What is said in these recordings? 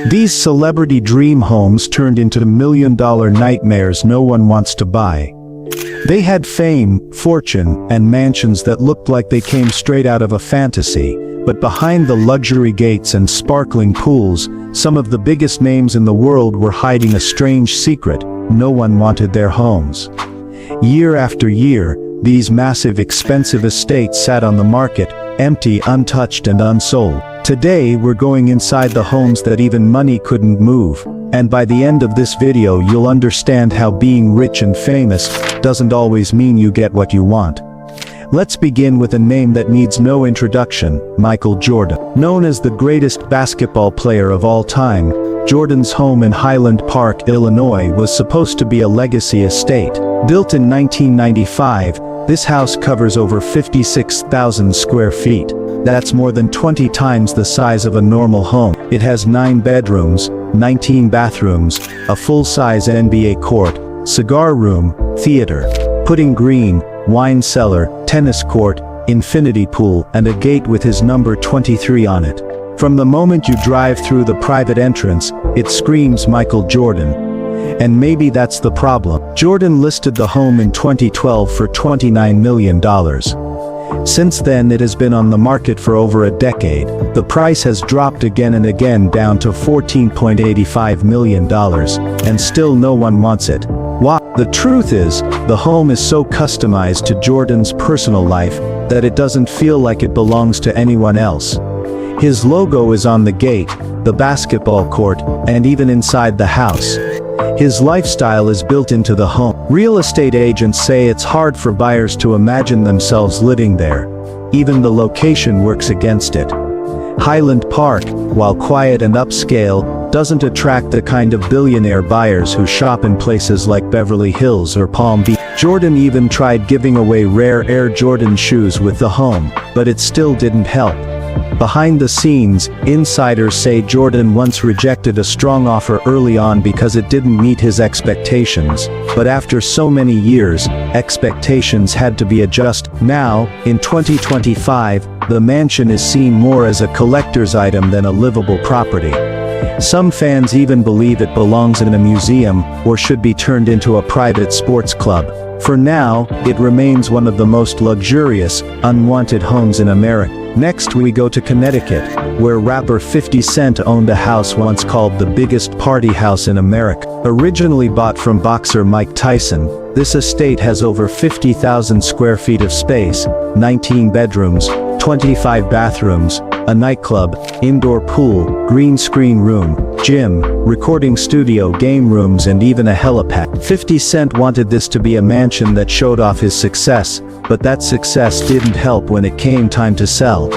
These celebrity dream homes turned into million-dollar nightmares no one wants to buy. They had fame, fortune, and mansions that looked like they came straight out of a fantasy, but behind the luxury gates and sparkling pools, some of the biggest names in the world were hiding a strange secret: no one wanted their homes. Year after year, these massive, expensive estates sat on the market, empty, untouched, and unsold. Today we're going inside the homes that even money couldn't move, and by the end of this video you'll understand how being rich and famous doesn't always mean you get what you want. Let's begin with a name that needs no introduction: Michael Jordan. Known as the greatest basketball player of all time, Jordan's home in Highland Park, Illinois was supposed to be a legacy estate. Built in 1995, this house covers over 56,000 square feet. That's more than 20 times the size of a normal home. It has 9 bedrooms, 19 bathrooms, a full-size NBA court, cigar room, theater, putting green, wine cellar, tennis court, infinity pool, and a gate with his number 23 on it. From the moment you drive through the private entrance, it screams Michael Jordan. And maybe that's the problem. Jordan listed the home in 2012 for $29 million. Since then it has been on the market for over a decade. The price has dropped again and again down to $14.85 million, and still no one wants it. Why? The truth is, the home is so customized to Jordan's personal life that it doesn't feel like it belongs to anyone else. His logo is on the gate, the basketball court, and even inside the house. His lifestyle is built into the home. Real estate agents say it's hard for buyers to imagine themselves living there. Even the location works against it. Highland Park, while quiet and upscale, doesn't attract the kind of billionaire buyers who shop in places like Beverly Hills or Palm Beach. Jordan even tried giving away rare Air Jordan shoes with the home, but it still didn't help. Behind the scenes, insiders say Jordan once rejected a strong offer early on because it didn't meet his expectations, but after so many years, expectations had to be adjusted. Now, in 2025, the mansion is seen more as a collector's item than a livable property. Some fans even believe it belongs in a museum or should be turned into a private sports club. For now, it remains one of the most luxurious, unwanted homes in America. Next we go to Connecticut, where rapper 50 Cent owned a house once called the biggest party house in America. Originally bought from boxer Mike Tyson, this estate has over 50,000 square feet of space, 19 bedrooms, 25 bathrooms, a nightclub, indoor pool, green screen room, gym, recording studio, game rooms, and even a helipad. 50 Cent wanted this to be a mansion that showed off his success, but that success didn't help when it came time to sell.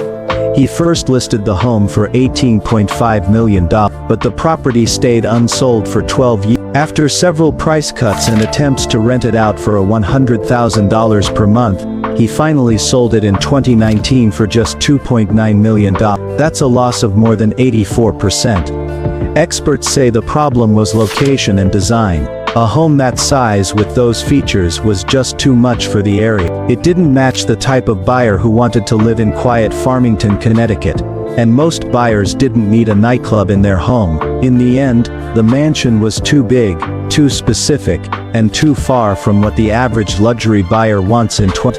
He first listed the home for $18.5 million, but the property stayed unsold for 12 years. After several price cuts and attempts to rent it out for $100,000 per month, he finally sold it in 2019 for just $2.9 million. That's a loss of more than 84%. Experts say the problem was location and design. A home that size with those features was just too much for the area. It didn't match the type of buyer who wanted to live in quiet Farmington, Connecticut. And most buyers didn't need a nightclub in their home. In the end, the mansion was too big, too specific, and too far from what the average luxury buyer wants in 20.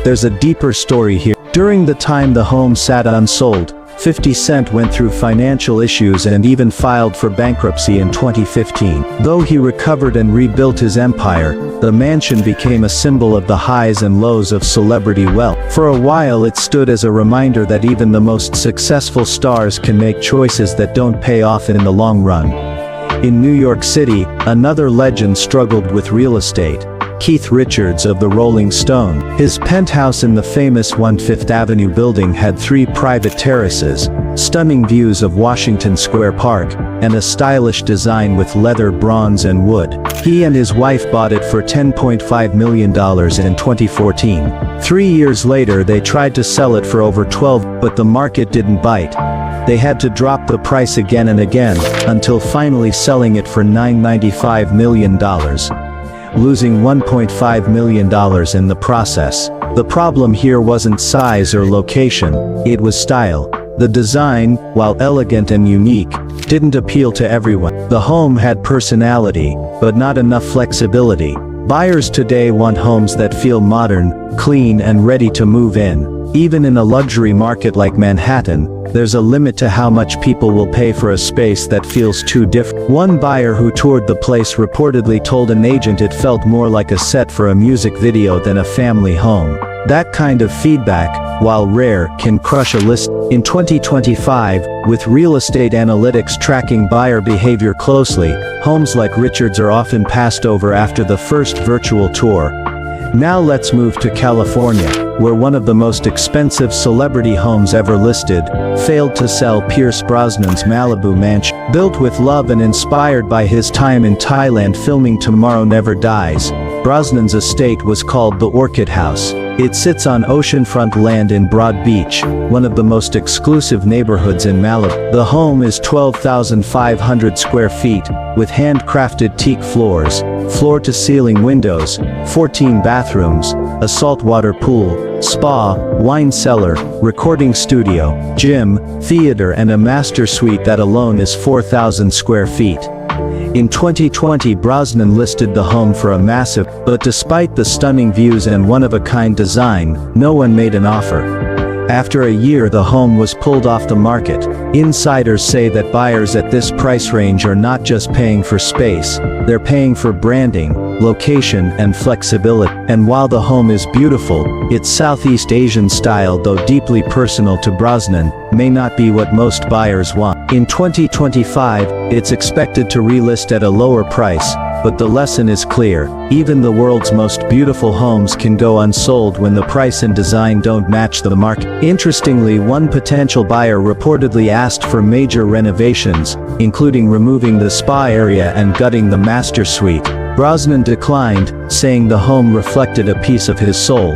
There's a deeper story here. During the time the home sat unsold, 50 Cent went through financial issues and even filed for bankruptcy in 2015. Though he recovered and rebuilt his empire, the mansion became a symbol of the highs and lows of celebrity wealth. For a while it stood as a reminder that even the most successful stars can make choices that don't pay off in the long run. In New York City, another legend struggled with real estate: Keith Richards of the Rolling Stone. His penthouse in the famous 1/5 Avenue building had 3 private terraces, stunning views of Washington Square Park, and a stylish design with leather, bronze, and wood. He and his wife bought it for $10.5 million in 2014. 3 years later they tried to sell it for over $12, but the market didn't bite. They had to drop the price again and again, until finally selling it for $995 million. Losing $1.5 million in the process. The problem here wasn't size or location, it was style. The design, while elegant and unique, didn't appeal to everyone. The home had personality, but not enough flexibility. Buyers today want homes that feel modern, clean and ready to move in. Even in a luxury market like Manhattan, there's a limit to how much people will pay for a space that feels too different. One buyer who toured the place reportedly told an agent it felt more like a set for a music video than a family home. That kind of feedback, while rare, can crush a list. In 2025, with real estate analytics tracking buyer behavior closely, homes like Richard's are often passed over after the first virtual tour. Now let's move to California, where one of the most expensive celebrity homes ever listed failed to sell. Pierce Brosnan's Malibu mansion, built with love and inspired by his time in Thailand filming Tomorrow Never Dies. Brosnan's estate was called the Orchid House. It sits on oceanfront land in Broad Beach, one of the most exclusive neighborhoods in Malibu. The home is 12,500 square feet, with handcrafted teak floors, floor-to-ceiling windows, 14 bathrooms, a saltwater pool, spa, wine cellar, recording studio, gym, theater and a master suite that alone is 4,000 square feet. In 2020, Brosnan listed the home for a massive, but despite the stunning views and one-of-a-kind design, no one made an offer. After a year, the home was pulled off the market. Insiders say that buyers at this price range are not just paying for space, they're paying for branding, location and flexibility. And while the home is beautiful, its Southeast Asian style, though deeply personal to Brosnan, may not be what most buyers want. In 2025, it's expected to relist at a lower price, but the lesson is clear: even the world's most beautiful homes can go unsold when the price and design don't match the market. Interestingly, one potential buyer reportedly asked for major renovations, including removing the spa area and gutting the master suite. Brosnan declined, saying the home reflected a piece of his soul.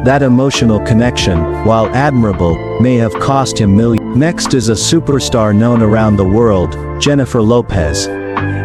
That emotional connection, while admirable, may have cost him millions. Next is a superstar known around the world, Jennifer Lopez.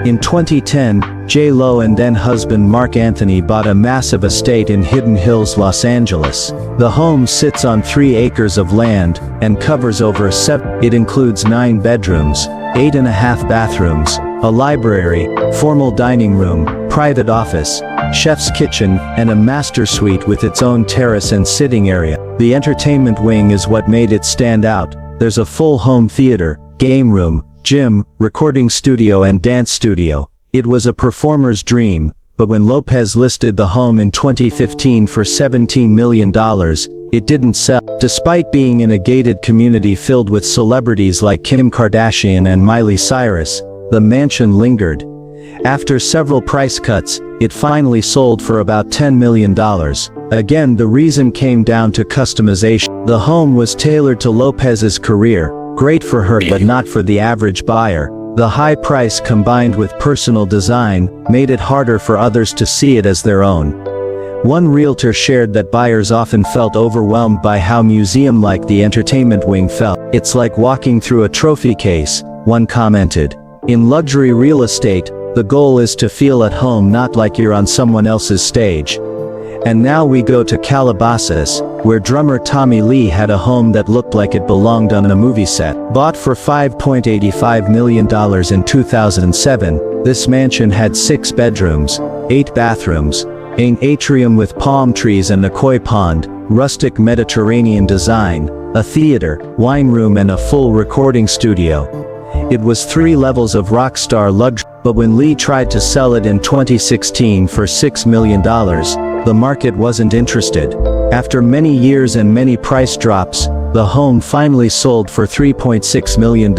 In 2010, J.Lo and then-husband Mark Anthony bought a massive estate in Hidden Hills, Los Angeles. The home sits on 3 acres of land and covers over 7. It includes 9 bedrooms, 8.5 bathrooms, a library, formal dining room, private office, chef's kitchen, and a master suite with its own terrace and sitting area. The entertainment wing is what made it stand out. There's a full home theater, game room, gym, recording studio and dance studio. It was a performer's dream, but when Lopez listed the home in 2015 for $17 million, it didn't sell. Despite being in a gated community filled with celebrities like Kim Kardashian and Miley Cyrus, the mansion lingered. After several price cuts, it finally sold for about $10 million. Again, the reason came down to customization. The home was tailored to Lopez's career, great for her but not for the average buyer. The high price combined with personal design made it harder for others to see it as their own. One realtor shared that buyers often felt overwhelmed by how museum-like the entertainment wing felt. "It's like walking through a trophy case," one commented. In luxury real estate, the goal is to feel at home, not like you're on someone else's stage. And now we go to Calabasas, where drummer Tommy Lee had a home that looked like it belonged on a movie set. Bought for $5.85 million in 2007, this mansion had 6 bedrooms, 8 bathrooms, an atrium with palm trees and a koi pond, rustic Mediterranean design, a theater, wine room and a full recording studio. It was 3 levels of rockstar luxury, but when Lee tried to sell it in 2016 for $6 million, the market wasn't interested. After many years and many price drops, the home finally sold for $3.6 million,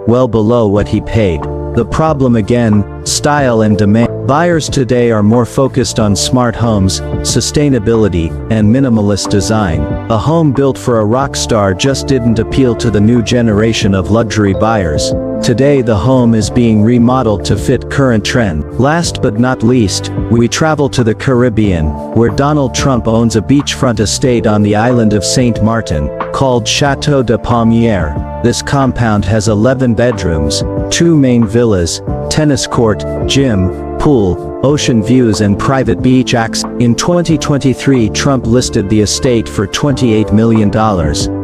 well below what he paid. The problem again, style and demand. Buyers today are more focused on smart homes, sustainability, and minimalist design. A home built for a rock star just didn't appeal to the new generation of luxury buyers. Today the home is being remodeled to fit current trend. Last but not least, we travel to the Caribbean, where Donald Trump owns a beachfront estate on the island of Saint Martin, called Chateau de Palmière. This compound has 11 bedrooms, 2 main villas, tennis court, gym, pool, ocean views and private beach access. In 2023, Trump listed the estate for $28 million,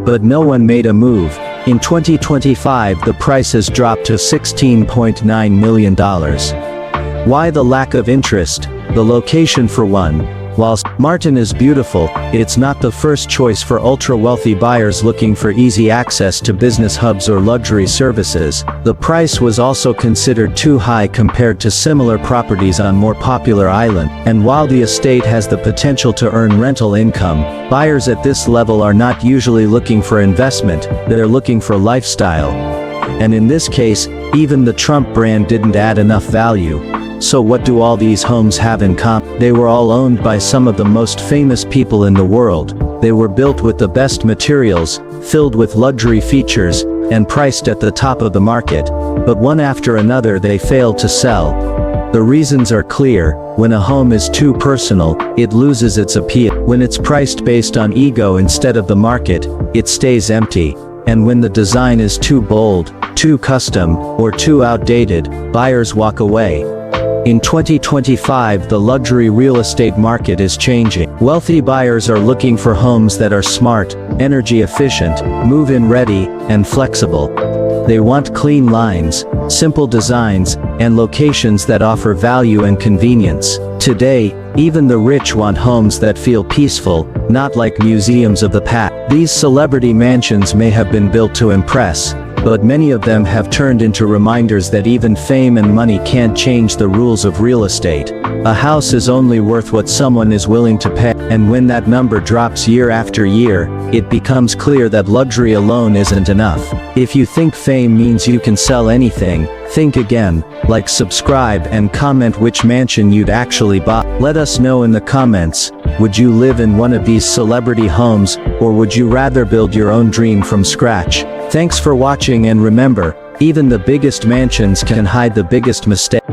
but no one made a move. In 2025, the price has dropped to $16.9 million. Why the lack of interest? The location for one. Whilst Martin is beautiful, it's not the first choice for ultra-wealthy buyers looking for easy access to business hubs or luxury services. The price was also considered too high compared to similar properties on more popular islands, and while the estate has the potential to earn rental income, buyers at this level are not usually looking for investment, they're looking for lifestyle. And in this case, even the Trump brand didn't add enough value. So what do all these homes have in common? They were all owned by some of the most famous people in the world. They were built with the best materials, filled with luxury features, and priced at the top of the market. But one after another they failed to sell. The reasons are clear. When a home is too personal, it loses its appeal. When it's priced based on ego instead of the market, it stays empty. And when the design is too bold, too custom, or too outdated, buyers walk away. In 2025, the luxury real estate market is changing. Wealthy buyers are looking for homes that are smart, energy efficient, move-in ready, and flexible. They want clean lines, simple designs, and locations that offer value and convenience. Today, even the rich want homes that feel peaceful, not like museums of the past. These celebrity mansions may have been built to impress, but many of them have turned into reminders that even fame and money can't change the rules of real estate. A house is only worth what someone is willing to pay, and when that number drops year after year, it becomes clear that luxury alone isn't enough. If you think fame means you can sell anything, think again. Like, subscribe, and comment which mansion you'd actually buy. Let us know in the comments, would you live in one of these celebrity homes, or would you rather build your own dream from scratch? Thanks for watching, and remember, even the biggest mansions can hide the biggest mistakes.